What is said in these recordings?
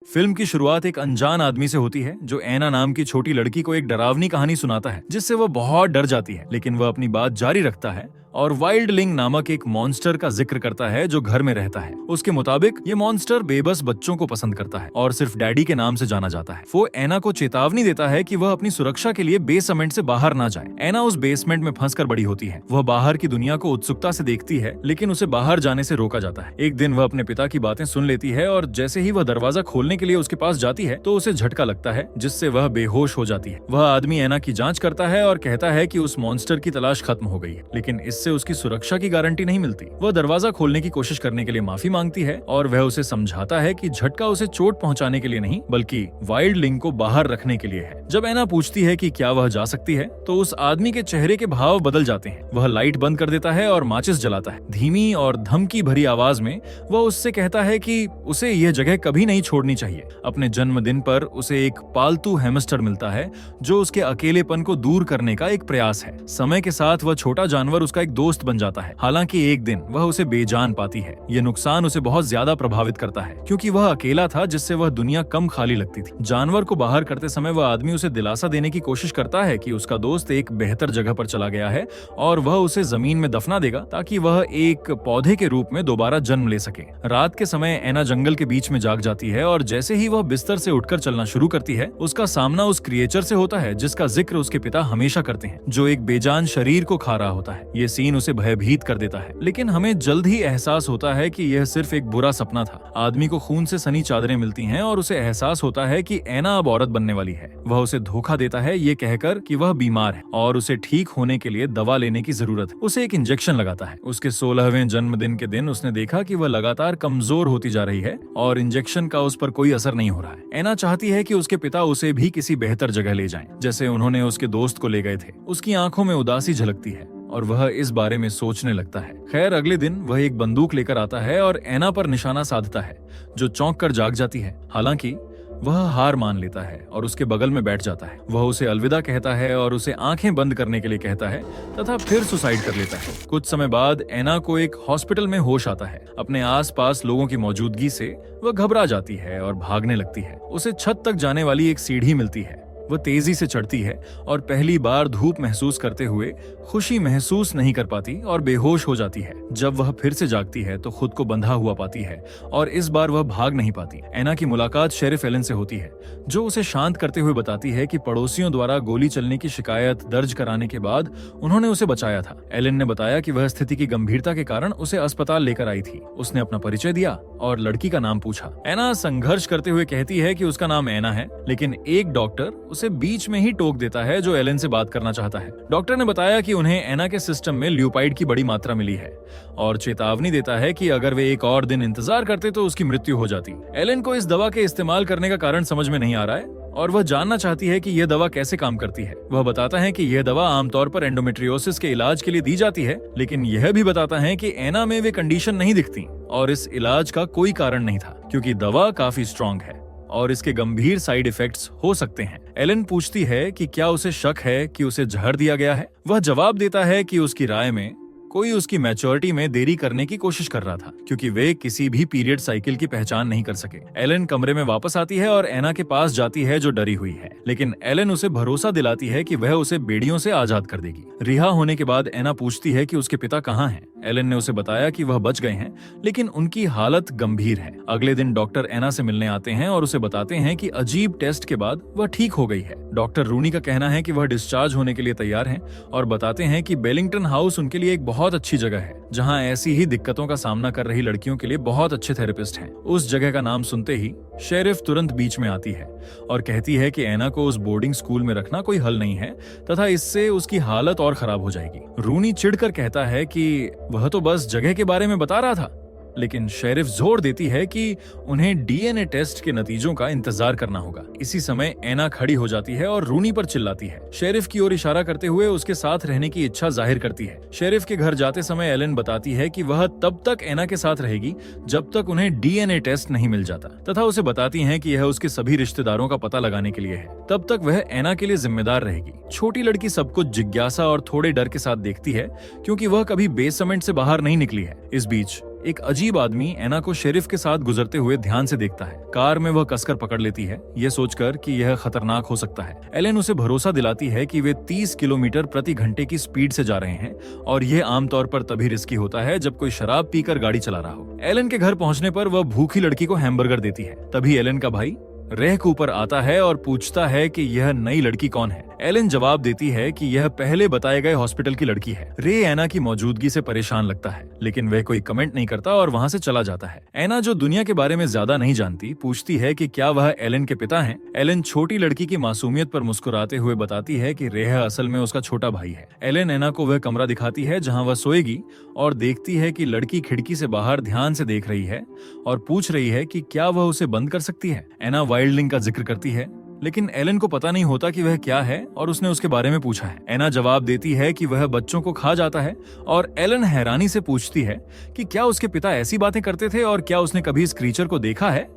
Film की शुरुआत एक अनजान आदमी से होती है जो ऐना नाम की छोटी लड़की को एक डरावनी कहानी सुनाता है जिससे वह बहुत डर जाती है, लेकिन वह अपनी बात जारी रखता है और वाइल्डलिंग नामक एक मॉन्स्टर का जिक्र करता है जो घर में रहता है। उसके मुताबिक ये मॉन्स्टर बेबस बच्चों को पसंद करता है और सिर्फ डैडी के नाम से जाना जाता है। वो ऐना को चेतावनी देता है कि वह अपनी सुरक्षा के लिए बेसमेंट से बाहर ना जाए। ऐना उस बेसमेंट में फंसकर बड़ी होती है। वह बाहर की दुनिया को उत्सुकता से देखती है, लेकिन उसे बाहर जाने से रोका जाता है। एक दिन वह अपने पिता की बातें सुन लेती है और जैसे ही वह दरवाजा खोलने के लिए उसके पास जाती है तो उसे झटका लगता है जिससे वह बेहोश हो जाती है। वह आदमी ऐना की जांच करता है और कहता है कि उस मॉन्स्टर की तलाश खत्म हो गई है, लेकिन इससे उसकी सुरक्षा की गारंटी नहीं मिलती। वह दरवाजा खोलने की कोशिश करने के लिए माफी मांगती है और वह उसे समझाता है कि झटका उसे चोट पहुंचाने के लिए नहीं बल्कि वाइल्डलिंग को बाहर रखने के लिए है। जब ऐना पूछती है कि क्या वह जा सकती है तो उस आदमी के चेहरे के भाव बदल जाते हैं। वह लाइट बंद कर देता है और माचिस जलाता है। धीमी और धमकी भरी आवाज में वह उससे कहता है कि उसे यह जगह कभी नहीं छोड़नी चाहिए। अपने जन्मदिन पर उसे एक पालतू हैमस्टर मिलता है जो उसके अकेलेपन को दूर करने का एक प्रयास है। समय के साथ वह छोटा जानवर उसका एक दोस्त बन जाता है। हालांकि एक दिन वह उसे बेजान पाती है। यह नुकसान उसे बहुत ज्यादा प्रभावित करता है क्योंकि वह अकेला था, जिससे वह दुनिया कम खाली लगती थी। जानवर को बाहर करते समय वह आदमी उसे दिलासा देने की कोशिश करता है कि उसका दोस्त एक बेहतर जगह पर चला गया है और वह उसे जमीन में दफना देगा ताकि वह एक पौधे के रूप में दोबारा जन्म ले सके। रात के समय ऐना जंगल के बीच में जाग जाती है और जैसे ही वह बिस्तर से उठकर चलना शुरू करती है उसका सामना उस क्रिएचर से होता है जिसका जिक्र उसके पिता हमेशा करते हैं, जो एक बेजान शरीर को खा रहा होता है। ये सीन उसे भयभीत कर देता है, लेकिन हमें जल्द ही एहसास होता है कि यह सिर्फ एक बुरा सपना था। आदमी को खून से सनी चादरें मिलती हैं और उसे एहसास होता है कि ऐना अब औरत बनने वाली है। वह उसे धोखा देता है ये कहकर कि वह बीमार है और उसे ठीक होने के लिए दवा लेने की जरूरत है। उसे एक इंजेक्शन लगाता है। उसके 16वें जन्मदिन के दिन उसने देखा कि वह लगातार कमजोर होती जा रही है और इंजेक्शन का उस पर कोई असर नहीं हो रहा है। ऐना चाहती है कि उसके पिता उसे भी किसी बेहतर जगह ले जाएं, जैसे उन्होंने उसके दोस्त को ले गए थे। उसकी आंखों में उदासी झलकती है और वह इस बारे में सोचने लगता है। खैर, अगले दिन वह एक बंदूक लेकर आता है और ऐना पर निशाना साधता है, जो चौंक कर जाग जाती है। हालांकि वह हार मान लेता है और उसके बगल में बैठ जाता है। वह उसे अलविदा कहता है और उसे आंखें बंद करने के लिए कहता है तथा फिर सुसाइड कर लेता है। कुछ समय बाद ऐना को एक हॉस्पिटल में होश आता है। अपने आसपास लोगों की मौजूदगी से वह घबरा जाती है और भागने लगती है। उसे छत तक जाने वाली एक सीढ़ी मिलती है। वह तेजी से चढ़ती है और पहली बार धूप महसूस करते हुए खुशी महसूस नहीं कर पाती और बेहोश हो जाती है। जब वह फिर से जागती है तो खुद को बंधा हुआ पाती है और इस बार वह भाग नहीं पाती। ऐना की मुलाकात शेरिफ एलन से होती है, जो उसे शांत करते हुए बताती है कि पड़ोसियों द्वारा गोली चलने की शिकायत दर्ज कराने के बाद उन्होंने उसे बचाया था। एलन ने बताया कि वह स्थिति की गंभीरता के कारण उसे अस्पताल लेकर आई थी। उसने अपना परिचय दिया और लड़की का नाम पूछा। ऐना संघर्ष करते हुए कहती है कि उसका नाम ऐना है, लेकिन एक डॉक्टर उसे बीच में ही टोक देता है जो एलन से बात करना चाहता है। डॉक्टर ने बताया कि उन्हें ऐना के सिस्टम में ल्यूपाइड की बड़ी मात्रा मिली है और चेतावनी देता है कि अगर वे एक और दिन इंतजार करते तो उसकी मृत्यु हो जाती। एलन को इस दवा के इस्तेमाल करने का कारण समझ में नहीं आ रहा है और वह जानना चाहती है कि यह दवा कैसे काम करती है। वह बताता है कि यह दवा आमतौर पर एंडोमेट्रियोसिस के इलाज के लिए दी जाती है, लेकिन यह भी बताता है कि ऐना में वे कंडीशन नहीं दिखती और इस इलाज का कोई कारण नहीं था क्योंकि दवा काफी स्ट्रॉन्ग है और इसके गंभीर साइड इफेक्ट्स हो सकते हैं। एलन पूछती है कि क्या उसे शक है कि उसे जहर दिया गया है। वह जवाब देता है कि उसकी राय में कोई उसकी मैच्योरिटी में देरी करने की कोशिश कर रहा था क्योंकि वे किसी भी पीरियड साइकिल की पहचान नहीं कर सके। एलन कमरे में वापस आती है और ऐना के पास जाती है जो डरी हुई है, लेकिन एलन उसे भरोसा दिलाती है कि वह उसे बेड़ियों से आजाद कर देगी। रिहा होने के बाद ऐना पूछती है कि उसके पिता कहाँ हैं। एलन ने उसे बताया कि वह बच गए हैं, लेकिन उनकी हालत गंभीर है। अगले दिन डॉक्टर ऐना से मिलने आते हैं और उसे बताते हैं कि अजीब टेस्ट के बाद वह ठीक हो गई है। डॉक्टर रूनी का कहना है कि वह डिस्चार्ज होने के लिए तैयार हैं और बताते हैं कि बेलिंगटन हाउस उनके लिए एक बहुत अच्छी जगह है जहां ऐसी ही दिक्कतों का सामना कर रही लड़कियों के लिए बहुत अच्छे थेरेपिस्ट हैं। उस जगह का नाम सुनते ही शेरिफ तुरंत बीच में आती है और कहती है कि ऐना को उस बोर्डिंग स्कूल में रखना कोई हल नहीं है तथा इससे उसकी हालत और खराब हो जाएगी। रूनी चिढ़कर कहता है कि वह तो बस जगह के बारे में बता रहा था, लेकिन शेरिफ जोर देती है कि उन्हें डीएनए टेस्ट के नतीजों का इंतजार करना होगा। इसी समय ऐना खड़ी हो जाती है और रूनी पर चिल्लाती है। शेरिफ की ओर इशारा करते हुए उसके साथ रहने की इच्छा जाहिर करती है। शेरिफ के घर जाते समय एलन बताती है कि वह तब तक ऐना के साथ रहेगी जब तक उन्हें डीएनए टेस्ट नहीं मिल जाता, तथा उसे बताती है कि यह उसके सभी रिश्तेदारों का पता लगाने के लिए है। तब तक वह ऐना के लिए जिम्मेदार रहेगी। छोटी लड़की सब कुछ जिज्ञासा और थोड़े डर के साथ देखती है क्योंकि वह कभी बेसमेंट से बाहर नहीं निकली है। इस बीच एक अजीब आदमी एना को शेरिफ के साथ गुजरते हुए ध्यान से देखता है। कार में वह कसकर पकड़ लेती है, ये सोचकर कि यह खतरनाक हो सकता है। एलन उसे भरोसा दिलाती है कि वे 30 किलोमीटर प्रति घंटे की स्पीड से जा रहे हैं और यह आमतौर पर तभी रिस्की होता है जब कोई शराब पीकर गाड़ी चला रहा हो। एलन के घर पहुंचने पर वह भूखी लड़की को हैमबर्गर देती है। तभी एलन का भाई रेह के ऊपर आता है और पूछता है कि यह नई लड़की कौन है। एलन जवाब देती है कि यह पहले बताए गए हॉस्पिटल की लड़की है। रे एना की मौजूदगी से परेशान लगता है, लेकिन वह कोई कमेंट नहीं करता और वहां से चला जाता है। एना, जो दुनिया के बारे में ज्यादा नहीं जानती, पूछती है कि क्या वह एलन के पिता हैं। एलन छोटी लड़की की मासूमियत पर मुस्कुराते हुए बताती है कि रेह असल में उसका छोटा भाई है। एलन एना को वह कमरा दिखाती है जहाँ वह सोएगी और देखती है कि लड़की खिड़की से बाहर ध्यान से देख रही है और पूछ रही है कि क्या वह उसे बंद कर सकती है। एना वाइल्डलिंग का जिक्र करती है, लेकिन एलन को पता नहीं होता कि वह क्या है और उसने उसके बारे में पूछा है। एना जवाब देती है कि वह बच्चों को खा जाता है और एलन हैरानी से पूछती है कि क्या उसके पिता ऐसी बातें करते थे और क्या उसने कभी इस क्रीचर को देखा है।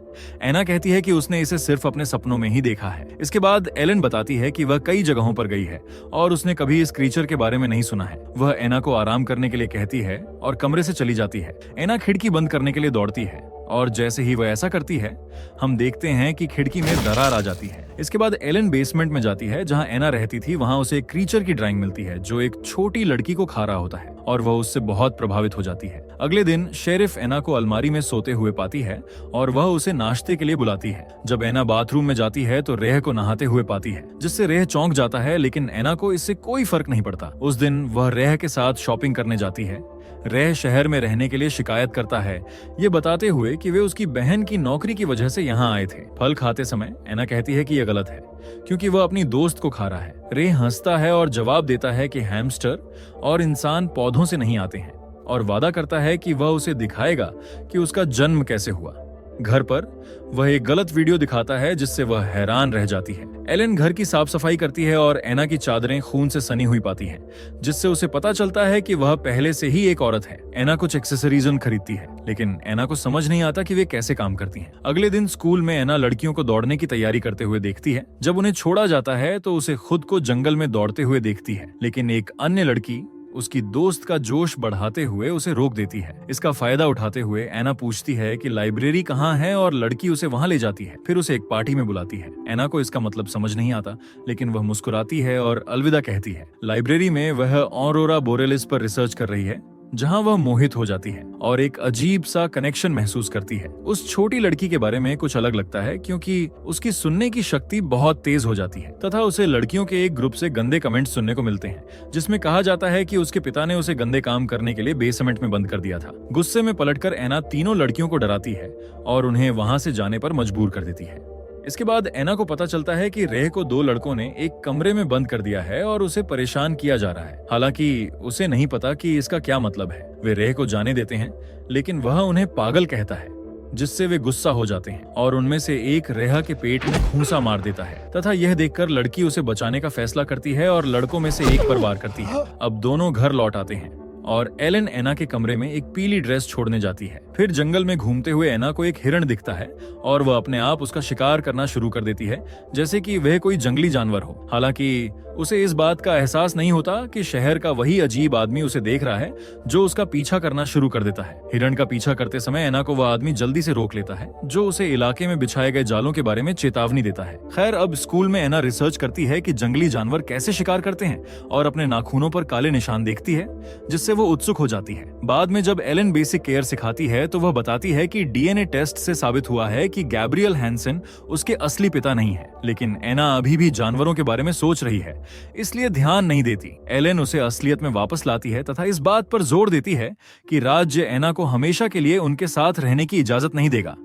एना कहती है कि उसने इसे सिर्फ अपने सपनों में ही देखा है। इसके बाद एलन बताती है कि वह कई जगहों पर गई है और उसने कभी इस क्रीचर के बारे में नहीं सुना है। वह एना को आराम करने के लिए कहती है और कमरे से चली जाती है। एना खिड़की बंद करने के लिए दौड़ती है और जैसे ही वह ऐसा करती है, हम देखते हैं कि खिड़की में दरार आ जाती है। इसके बाद एलन बेसमेंट में जाती है जहां एना रहती थी। वहां उसे एक क्रीचर की ड्राइंग मिलती है जो एक छोटी लड़की को खा रहा होता है और वह उससे बहुत प्रभावित हो जाती है। अगले दिन शेरिफ एना को अलमारी में सोते हुए पाती है और वह उसे नाश्ते के लिए बुलाती है। जब एना बाथरूम में जाती है तो रेह को नहाते हुए पाती है, जिससे रेह चौंक जाता है, लेकिन एना को इससे कोई फर्क नहीं पड़ता। उस दिन वह रेह के साथ शॉपिंग करने जाती है। रेह शहर में रहने के लिए शिकायत करता है, ये बताते हुए कि वे उसकी बहन की नौकरी की वजह से यहाँ आए थे। फल खाते समय एना कहती है कि यह गलत है क्योंकि वह अपनी दोस्त को खा रहा है। रेह हंसता है और जवाब देता है कि हैमस्टर और इंसान पौधों से नहीं आते हैं और वादा करता है कि वह उसे दिखाएगा कि उसका जन्म कैसे हुआ। घर पर वह एक गलत वीडियो दिखाता है जिससे वह हैरान रह जाती है। एलन घर की साफ सफाई करती है और एना की चादरें खून से सनी हुई पाती हैं, जिससे उसे पता चलता है कि वह पहले से ही एक औरत है। एना कुछ एक्सेसरीज खरीदती है, लेकिन एना को समझ नहीं आता कि वे कैसे काम करती हैं। अगले दिन स्कूल में एना लड़कियों को दौड़ने की तैयारी करते हुए देखती है। जब उन्हें छोड़ा जाता है तो उसे खुद को जंगल में दौड़ते हुए देखती है, लेकिन एक अन्य लड़की उसकी दोस्त का जोश बढ़ाते हुए उसे रोक देती है। इसका फायदा उठाते हुए एना पूछती है कि लाइब्रेरी कहाँ है और लड़की उसे वहां ले जाती है, फिर उसे एक पार्टी में बुलाती है। एना को इसका मतलब समझ नहीं आता, लेकिन वह मुस्कुराती है और अलविदा कहती है। लाइब्रेरी में वह ऑरोरा बोरेलिस पर रिसर्च कर रही है, जहां वह मोहित हो जाती है और एक अजीब सा कनेक्शन महसूस करती है। उस छोटी लड़की के बारे में कुछ अलग लगता है क्योंकि उसकी सुनने की शक्ति बहुत तेज हो जाती है तथा उसे लड़कियों के एक ग्रुप से गंदे कमेंट सुनने को मिलते हैं, जिसमें कहा जाता है कि उसके पिता ने उसे गंदे काम करने के लिए बेसमेंट में बंद कर दिया था। गुस्से में पलटकर एना तीनों लड़कियों को डराती है और उन्हें वहां से जाने पर मजबूर कर देती है। इसके बाद एना को पता चलता है कि रेह को 2 लड़कों ने एक कमरे में बंद कर दिया है और उसे परेशान किया जा रहा है। हालांकि उसे नहीं पता कि इसका क्या मतलब है। वे रेह को जाने देते हैं, लेकिन वह उन्हें पागल कहता है, जिससे वे गुस्सा हो जाते हैं और उनमें से एक रेहा के पेट में घूंसा मार देता है तथा यह देखकर लड़की उसे बचाने का फैसला करती है और लड़कों में से एक पर वार करती है। अब दोनों घर लौट आते हैं और एलन एना के कमरे में एक पीली ड्रेस छोड़ने जाती है। फिर जंगल में घूमते हुए एना को एक हिरण दिखता है और वह अपने आप उसका शिकार करना शुरू कर देती है, जैसे कि वह कोई जंगली जानवर हो। हालांकि उसे इस बात का एहसास नहीं होता कि शहर का वही अजीब आदमी उसे देख रहा है जो उसका पीछा करना शुरू कर देता है। हिरण का पीछा करते समय एना को वह आदमी जल्दी से रोक लेता है, जो उसे इलाके में बिछाए गए जालों के बारे में चेतावनी देता है। खैर, अब स्कूल में एना रिसर्च करती है कि जंगली जानवर कैसे शिकार करते हैं और अपने नाखूनों पर काले निशान देखती है, जिससे वो उत्सुक हो जाती है। बाद में जब एलन बेसिक केयर सिखाती है तो वह बताती है कि डीएनए टेस्ट से साबित हुआ है कि गैब्रियल हैंसन उसके असली पिता नहीं है, लेकिन एना अभी भी जानवरों के बारे में सोच रही है, इसलिए ध्यान नहीं देती। एलन उसे असलियत में वापस लाती है तथा इस बात पर जोर देती है कि राज्य एना को हमेशा के लिए उनके साथ रहने की इजाजत नहीं देगा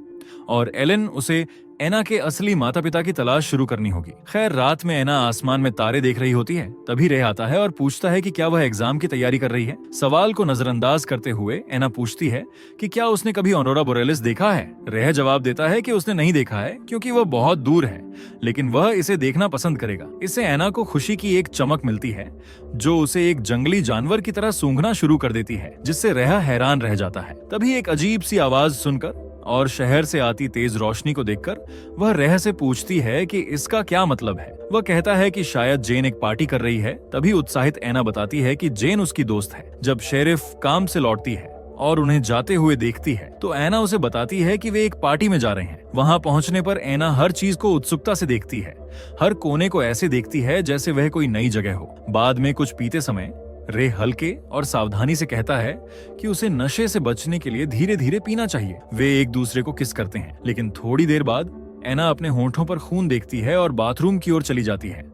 और एलन उसे एना के असली माता पिता की तलाश शुरू करनी होगी। खैर, रात में एना आसमान में तारे देख रही होती है, तभी रेह आता है और पूछता है कि क्या वह एग्जाम की तैयारी कर रही है। सवाल को नजरअंदाज करते हुए एना पूछती है कि क्या उसने कभी ऑरोरा बोरेलिस देखा है। रेह जवाब देता है कि उसने नहीं देखा है क्योंकि वह बहुत दूर है, लेकिन वह इसे देखना पसंद करेगा। इससे एना को खुशी की एक चमक मिलती है जो उसे एक जंगली जानवर की तरह सूंघना शुरू कर देती है, जिससे रेह हैरान रह जाता है। तभी एक अजीब सी आवाज सुनकर और शहर से आती तेज रोशनी को देखकर वह रेह से पूछती है कि इसका क्या मतलब है। वह कहता है कि शायद जेन एक पार्टी कर रही है। तभी उत्साहित एना बताती है कि जेन उसकी दोस्त है। जब शेरिफ काम से लौटती है और उन्हें जाते हुए देखती है तो एना उसे बताती है कि वे एक पार्टी में जा रहे हैं। वहां पहुंचने पर एना हर चीज को उत्सुकता से देखती है, हर कोने को ऐसे देखती है जैसे वह कोई नई जगह हो। बाद में कुछ पीते समय रे हल्के और सावधानी से कहता है कि उसे नशे से बचने के लिए धीरे धीरे पीना चाहिए। वे एक दूसरे को किस करते हैं, लेकिन थोड़ी देर बाद एना अपने होंठों पर खून देखती है और बाथरूम की ओर चली जाती है।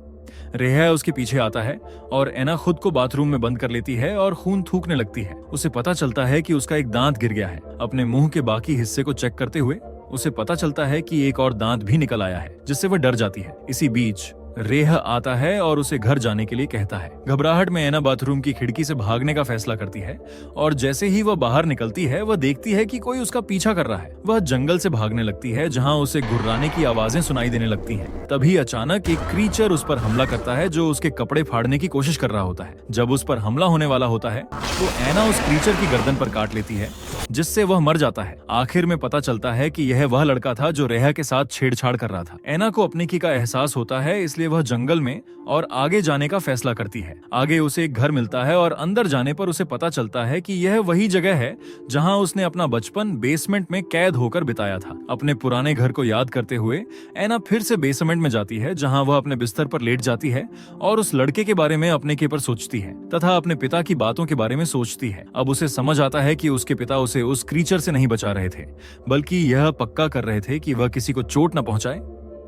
रेहा उसके पीछे आता है और एना खुद को बाथरूम में बंद कर लेती है और खून थूकने लगती है। उसे पता चलता है कि उसका एक दांत गिर गया है। अपने मुंह के बाकी हिस्से को चेक करते हुए उसे पता चलता है कि एक और दांत भी निकल आया है, जिससे वह डर जाती है। इसी बीच रेह आता है और उसे घर जाने के लिए कहता है। घबराहट में एना बाथरूम की खिड़की से भागने का फैसला करती है और जैसे ही वह बाहर निकलती है वह देखती है कि कोई उसका पीछा कर रहा है। वह जंगल से भागने लगती है जहां उसे गुर्राने की आवाजें सुनाई देने लगती हैं। तभी अचानक एक क्रीचर उस पर हमला करता है जो उसके कपड़े फाड़ने की कोशिश कर रहा होता है। जब उस पर हमला होने वाला होता है तो एना उस क्रीचर की गर्दन पर काट लेती है, जिससे वह मर जाता है। आखिर में पता चलता है कि यह वह लड़का था जो रेहा के साथ छेड़छाड़ कर रहा था। एना को अपने की का एहसास होता है, इसलिए वह जंगल में और आगे जाने का फैसला करती है। आगे उसे एक घर मिलता है और अंदर जाने पर उसे पता चलता है कि यह वही जगह है जहां उसने अपना बचपन बेसमेंट में कैद होकर बिताया था। अपने पुराने घर को याद करते हुए एना फिर से बेसमेंट में जाती है, जहां वह अपने बिस्तर पर लेट जाती है और उस लड़के के बारे में अपने के पर सोचती है तथा अपने पिता की बातों के बारे में सोचती है। अब उसे समझ आता है कि उसके पिता उसे उस क्रीचर से नहीं बचा रहे थे, बल्कि यह पक्का कर रहे थे कि वह किसी को चोट न पहुंचाए।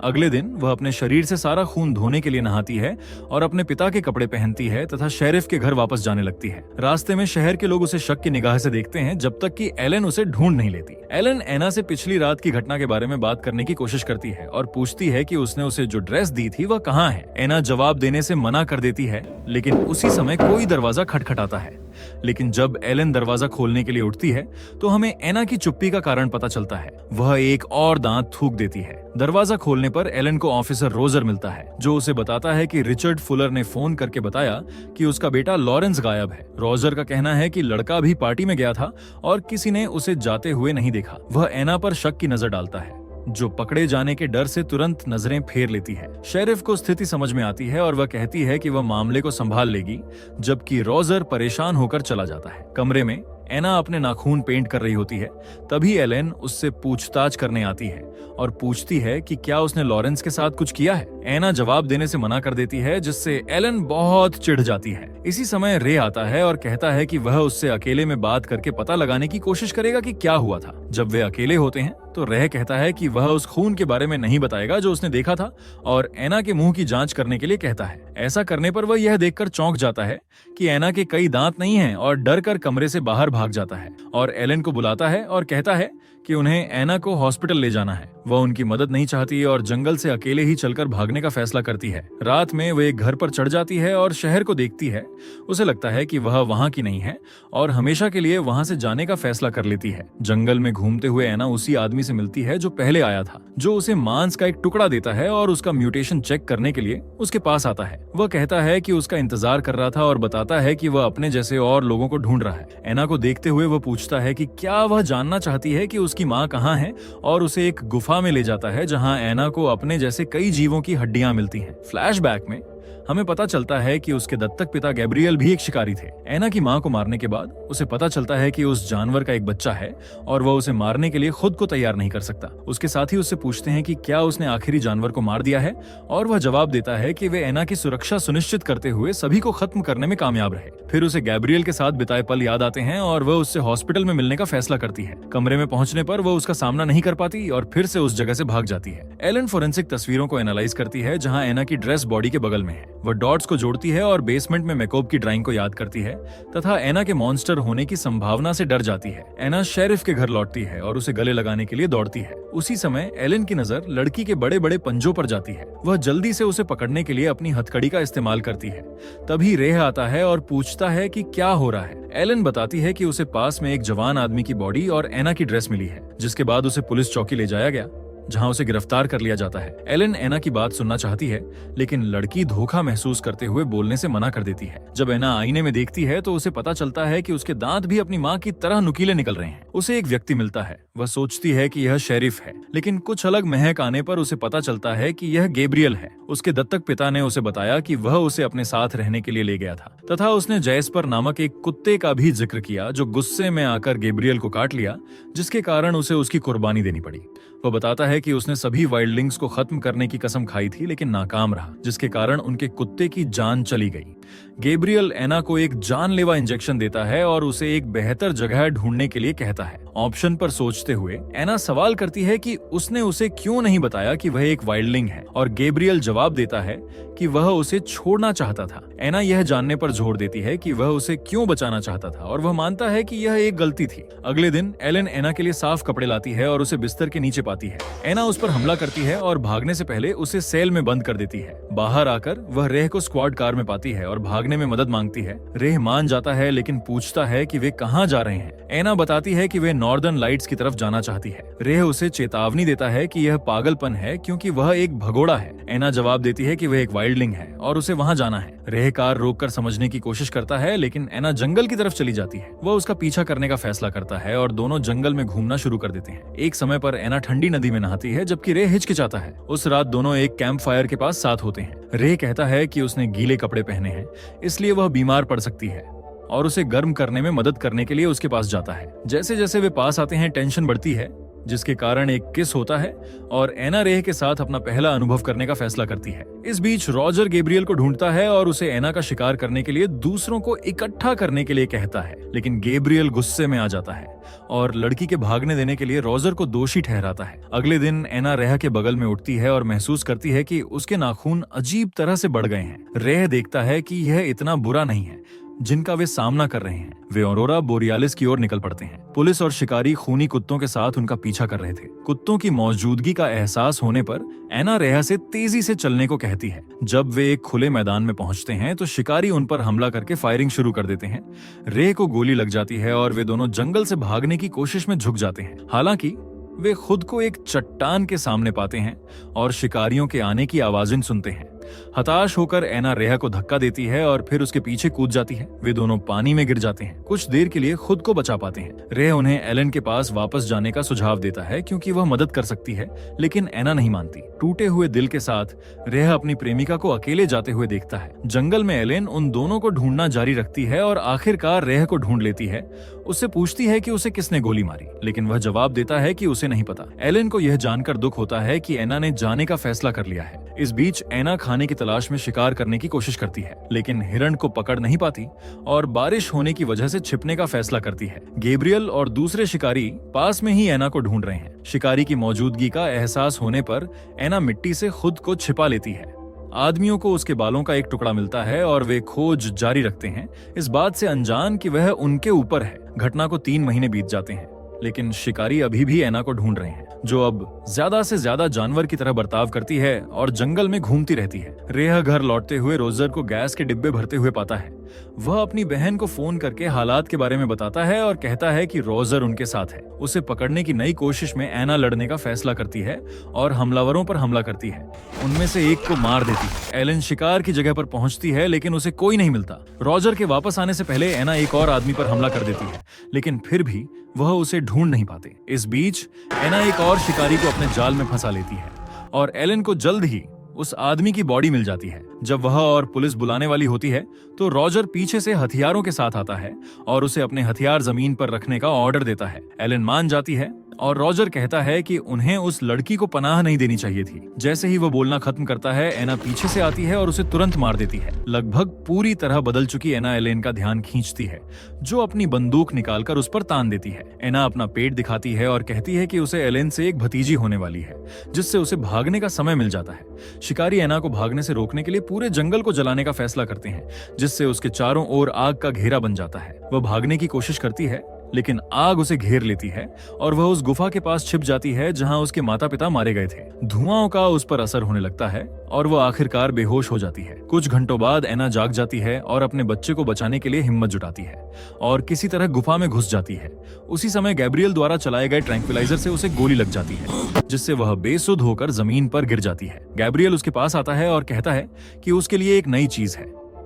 अगले दिन वह अपने शरीर से सारा खून धोने के लिए नहाती है और अपने पिता के कपड़े पहनती है तथा शेरिफ के घर वापस जाने लगती है। रास्ते में शहर के लोग उसे शक की निगाह से देखते हैं जब तक कि एलन उसे ढूंढ नहीं लेती। एलन एना से पिछली रात की घटना के बारे में बात करने की कोशिश करती है और पूछती है कि उसने उसे जो ड्रेस दी थी वह कहाँ है। एना जवाब देने से मना कर देती है, लेकिन उसी समय कोई दरवाजा खटखटाता है। लेकिन जब एलन दरवाजा खोलने के लिए उठती है तो हमें एना की चुप्पी का कारण पता चलता है। वह एक और दांत थूक देती है। दरवाजा खोलने पर एलन को ऑफिसर रोजर मिलता है, जो उसे बताता है कि रिचर्ड फुलर ने फोन करके बताया कि उसका बेटा लॉरेंस गायब है। रोजर का कहना है कि लड़का भी पार्टी में गया था और किसी ने उसे जाते हुए नहीं देखा। वह एना पर शक की नजर डालता है, जो पकड़े जाने के डर से तुरंत नजरें फेर लेती है। शेरिफ को स्थिति समझ में आती है और वह कहती है कि वह मामले को संभाल लेगी, जबकि रोजर परेशान होकर चला जाता है। कमरे में एना अपने नाखून पेंट कर रही होती है। तभी एलेन उससे पूछताछ करने आती है और पूछती है कि क्या उसने लॉरेंस के साथ कुछ किया है। एना जवाब देने से मना कर देती है, जिससे एलेन बहुत चिढ़ जाती है। इसी समय रे आता है और कहता है कि वह उससे अकेले में बात करके पता लगाने की कोशिश करेगा कि क्या हुआ था। जब वे अकेले होते हैं तो रे कहता है कि वह उस खून के बारे में नहीं बताएगा जो उसने देखा था और एना के मुंह की जांच करने के लिए कहता है। ऐसा करने पर वह यह देखकर चौंक जाता है कि एना के कई दांत नहीं हैं और डर कर कमरे से बाहर भाग जाता है और एलेन को बुलाता है और कहता है कि उन्हें एना को हॉस्पिटल ले जाना है। वह उनकी मदद नहीं चाहती और जंगल से अकेले ही चलकर भागने का फैसला करती है। रात में वह एक घर पर चढ़ जाती है और शहर को देखती है। उसे लगता है कि वह वहां की नहीं है और हमेशा के लिए वहां से जाने का फैसला कर लेती है। जंगल में घूमते हुए एना उसी आदमी से मिलती है जो पहले आया था, जो उसे मांस का एक टुकड़ा देता है और उसका म्यूटेशन चेक करने के लिए उसके पास आता है। वह कहता है कि उसका इंतजार कर रहा था और बताता है कि वह अपने जैसे और लोगों को ढूंढ रहा है। एना को देखते हुए वह पूछता है कि क्या वह जानना चाहती है कि उसकी माँ कहाँ है, और उसे एक गुफा में ले जाता है जहां एना को अपने जैसे कई जीवों की हड्डियां मिलती हैं। फ्लैशबैक में हमें पता चलता है कि उसके दत्तक पिता गैब्रियल भी एक शिकारी थे। एना की मां को मारने के बाद उसे पता चलता है कि उस जानवर का एक बच्चा है और वह उसे मारने के लिए खुद को तैयार नहीं कर सकता। उसके साथी उससे पूछते हैं कि क्या उसने आखिरी जानवर को मार दिया है और वह जवाब देता है कि वे एना की सुरक्षा सुनिश्चित करते हुए सभी को खत्म करने में कामयाब रहे। फिर उसे गैब्रियल के साथ बिताए पल याद आते हैं और वह उससे हॉस्पिटल में मिलने का फैसला करती है। कमरे में पहुंचने पर वह उसका सामना नहीं कर पाती और फिर से उस जगह से भाग जाती है। एलन फोरेंसिक तस्वीरों को एनालाइज करती है जहां एना की ड्रेस बॉडी के बगल में है। वह डॉट्स को जोड़ती है और बेसमेंट में मैकोब की ड्राइंग को याद करती है तथा एना के मॉन्स्टर होने की संभावना से डर जाती है। एना शेरिफ के घर लौटती है और उसे गले लगाने के लिए दौड़ती है। उसी समय एलन की नजर लड़की के बड़े बड़े पंजों पर जाती है। वह जल्दी से उसे पकड़ने के लिए अपनी हथकड़ी का इस्तेमाल करती है। तभी रेह आता है और पूछता है कि क्या हो रहा है। एलन बताती है कि उसे पास में एक जवान आदमी की बॉडी और एना की ड्रेस मिली है, जिसके बाद उसे पुलिस चौकी ले जाया गया। जहां उसे गिरफ्तार कर लिया जाता है। एलन एना की बात सुनना चाहती है, लेकिन लड़की धोखा महसूस करते हुए बोलने से मना कर देती है। जब एना आईने में देखती है तो उसे पता चलता है कि उसके दांत भी अपनी माँ की तरह नुकीले निकल रहे हैं। उसे एक व्यक्ति मिलता है। वह सोचती है कि यह शेरिफ है, लेकिन कुछ अलग महक आने पर उसे पता चलता है कि यह गैब्रियल है। उसके दत्तक पिता ने उसे बताया कि वह उसे अपने साथ रहने के लिए ले गया था, तथा उसने जैस्पर नामक एक कुत्ते का भी जिक्र किया जो गुस्से में आकर गैब्रियल को काट लिया, जिसके कारण उसे उसकी कुर्बानी देनी पड़ी। वह बताता है कि उसने सभी वाइल्डलिंग्स को खत्म करने की कसम खाई थी, लेकिन नाकाम रहा, जिसके कारण उनके कुत्ते की जान चली गई। गैब्रियल एना को एक जानलेवा इंजेक्शन देता है और उसे एक बेहतर जगह ढूंढने के लिए कहता है। ऑप्शन पर सोचते हुए एना सवाल करती है कि उसने उसे क्यों नहीं बताया कि वह एक वाइल्डलिंग है, और गैब्रियल जवाब देता है कि वह उसे छोड़ना चाहता था। एना यह जानने पर जोर देती है कि वह उसे क्यों बचाना चाहता था, और वह मानता है कि यह एक गलती थी। अगले दिन एलन एना के लिए साफ कपड़े लाती है और उसे बिस्तर के नीचे पाती है। एना उस पर हमला करती है और भागने से पहले उसे सेल में बंद कर देती है। बाहर आकर वह रेह को स्क्वाड कार में पाती है और भागने में मदद मांगती है। रेह मान जाता है, लेकिन पूछता है कि वे कहाँ जा रहे हैं। एना बताती है कि वे नॉर्दर्न लाइट्स की तरफ जाना चाहती है। रेह उसे चेतावनी देता है कि यह पागलपन है, क्योंकि वह एक भगोड़ा है। एना जवाब देती है कि वह एक वाइल्डलिंग है और उसे वहां जाना है। रेह कार रोककर समझने की कोशिश करता है, लेकिन एना जंगल की तरफ चली जाती है। वह उसका पीछा करने का फैसला करता है और दोनों जंगल में घूमना शुरू कर देते हैं। एक समय पर एना ठंडी नदी में नहाती है, जबकि रेह हिचकिचाता है। उस रात दोनों एक कैंप फायर के पास साथ होते हैं। रेह कहता है कि उसने गीले कपड़े पहने हैं, इसलिए वह बीमार पड़ सकती है, और उसे गर्म करने में मदद करने के लिए उसके पास जाता है। जैसे जैसे वे पास आते हैं, टेंशन बढ़ती है, जिसके कारण एक किस होता है और एना रेह के साथ अपना पहला अनुभव करने का फैसला करती है। इस बीच रॉजर गैब्रियल को ढूंढता है और उसे एना का शिकार करने के लिए दूसरों को इकट्ठा करने के लिए कहता है, लेकिन गैब्रियल गुस्से में आ जाता है और लड़की के भागने देने के लिए रॉजर को दोषी ठहराता है। अगले दिन एना रेह के बगल में उठती है और महसूस करती है कि उसके नाखून अजीब तरह से बढ़ गए हैं। रेह देखता है कि यह इतना बुरा नहीं है जिनका वे सामना कर रहे हैं। वे ऑरोरा बोरियालिस की ओर निकल पड़ते हैं। पुलिस और शिकारी खूनी कुत्तों के साथ उनका पीछा कर रहे थे। कुत्तों की मौजूदगी का एहसास होने पर एना रेह से तेजी से चलने को कहती है। जब वे एक खुले मैदान में पहुंचते हैं तो शिकारी उन पर हमला करके फायरिंग शुरू कर देते हैं। रेह को गोली लग जाती है और वे दोनों जंगल से भागने की कोशिश में झुक जाते हैं। हालांकि वे खुद को एक चट्टान के सामने पाते हैं और शिकारियों के आने की आवाजें सुनते हैं। हताश होकर एना रेह को धक्का देती है और फिर उसके पीछे कूद जाती है। वे दोनों पानी में गिर जाते हैं। कुछ देर के लिए खुद को बचा पाते हैं। रेह उन्हें एलन के पास वापस जाने का सुझाव देता है, क्योंकि वह मदद कर सकती है, लेकिन एना नहीं मानती। टूटे हुए दिल के साथ रेह अपनी प्रेमिका को अकेले जाते हुए देखता है। जंगल में एलन उन दोनों को ढूंढना जारी रखती है और आखिरकार रेह को ढूंढ लेती है। उससे पूछती है कि उसे किसने गोली मारी, लेकिन वह जवाब देता है कि उसे नहीं पता। एलन को यह जानकर दुख होता है कि एना ने जाने का फैसला कर लिया है। इस बीच एना खाने की तलाश में शिकार करने की कोशिश करती है, लेकिन हिरण को पकड़ नहीं पाती और बारिश होने की वजह से छिपने का फैसला करती है। गैब्रियल और दूसरे शिकारी पास में ही एना को ढूंढ रहे हैं। शिकारी की मौजूदगी का एहसास होने पर एना मिट्टी से खुद को छिपा लेती है। आदमियों को उसके बालों का एक टुकड़ा मिलता है और वे खोज जारी रखते हैं, इस बात से अनजान कि वह उनके ऊपर है। घटना को 3 महीने बीत जाते हैं, लेकिन शिकारी अभी भी एना को ढूंढ रहे हैं, जो अब ज्यादा से ज्यादा जानवर की तरह बर्ताव करती है और जंगल में घूमती रहती है। रेह घर लौटते हुए रोजर को गैस के डिब्बे भरते हुए पाता है। वह अपनी बहन को फोन करके हालात के बारे में बताता है और कहता है कि रोजर उनके साथ है। उसे पकड़ने की नई कोशिश में एना लड़ने का फैसला करती है और हमलावरों पर हमला करती है। उनमें से एक को मार देती है। एलन शिकार की जगह पर पहुंचती है, लेकिन उसे कोई नहीं मिलता। रोजर के वापस आने से पहले एना एक और आदमी पर हमला कर देती है, लेकिन फिर भी वह उसे ढूंढ नहीं पाते। इस बीच एना एक और शिकारी को अपने जाल में फंसा लेती है और एलन को जल्द ही उस आदमी की बॉडी मिल जाती है। जब वह और पुलिस बुलाने वाली होती है तो रोजर पीछे से हथियारों के साथ आता है और उसे अपने हथियार जमीन पर रखने का ऑर्डर देता है। एलन मान जाती है और रोजर कहता है कि उन्हें उस लड़की को पनाह नहीं देनी चाहिए थी। जैसे ही वह बोलना खत्म करता है, एना पीछे से आती है और उसे तुरंत मार देती है। लगभग पूरी तरह बदल चुकी एना एलेन का ध्यान खींचती है, जो अपनी बंदूक निकालकर उस पर तान देती है। एना अपना पेट दिखाती है और कहती है कि उसे एलेन से एक भतीजी होने वाली है, जिससे उसे भागने का समय मिल जाता है। शिकारी एना को भागने से रोकने के लिए पूरे जंगल को जलाने का फैसला करते हैं, जिससे उसके चारों ओर आग का घेरा बन जाता है। वह भागने की कोशिश करती है, लेकिन आग उसे घेर लेती है और वह उस गुफा के पास छिप जाती है जहां उसके माता पिता मारे गए थे। धुआं का उस पर असर होने लगता है और वह आखिरकार बेहोश हो जाती है। कुछ घंटों बाद एना जाग जाती है और अपने बच्चे को बचाने के लिए हिम्मत जुटाती है और किसी तरह गुफा में घुस जाती है। उसी समय गैब्रियल द्वारा चलाए गए ट्रैंक्विलाइजर से उसे गोली लग जाती है, जिससे वह बेसुध होकर जमीन पर गिर जाती है। गैब्रियल उसके पास आता है और कहता है कि उसके लिए एक नई चीज है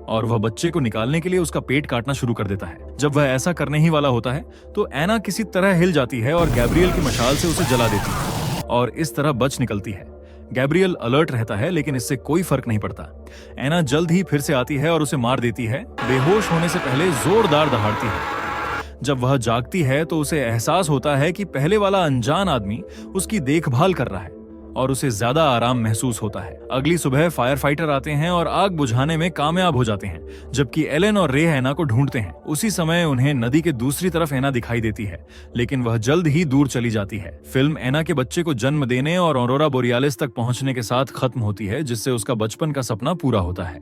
और वह बच्चे को निकालने के लिए उसका पेट काटना शुरू कर देता है। जब वह ऐसा करने ही वाला होता है तो एना किसी तरह हिल जाती है और गैब्रियल की मशाल से उसे जला देती है और इस तरह बच निकलती है। गैब्रियल अलर्ट रहता है लेकिन इससे कोई फर्क नहीं पड़ता। एना जल्द ही फिर से आती है और उसे मार देती है। बेहोश होने से पहले जोरदार दहाड़ती है। जब वह जागती है तो उसे एहसास होता है कि पहले वाला अनजान आदमी उसकी देखभाल कर रहा है और उसे ज्यादा आराम महसूस होता है। अगली सुबह फायर फाइटर आते हैं और आग बुझाने में कामयाब हो जाते हैं, जबकि एलन और रे एना को ढूंढते हैं। उसी समय उन्हें नदी के दूसरी तरफ एना दिखाई देती है, लेकिन वह जल्द ही दूर चली जाती है। फिल्म एना के बच्चे को जन्म देने और ऑरोरा बोरियालिस तक पहुंचने के साथ खत्म होती है, जिससे उसका बचपन का सपना पूरा होता है।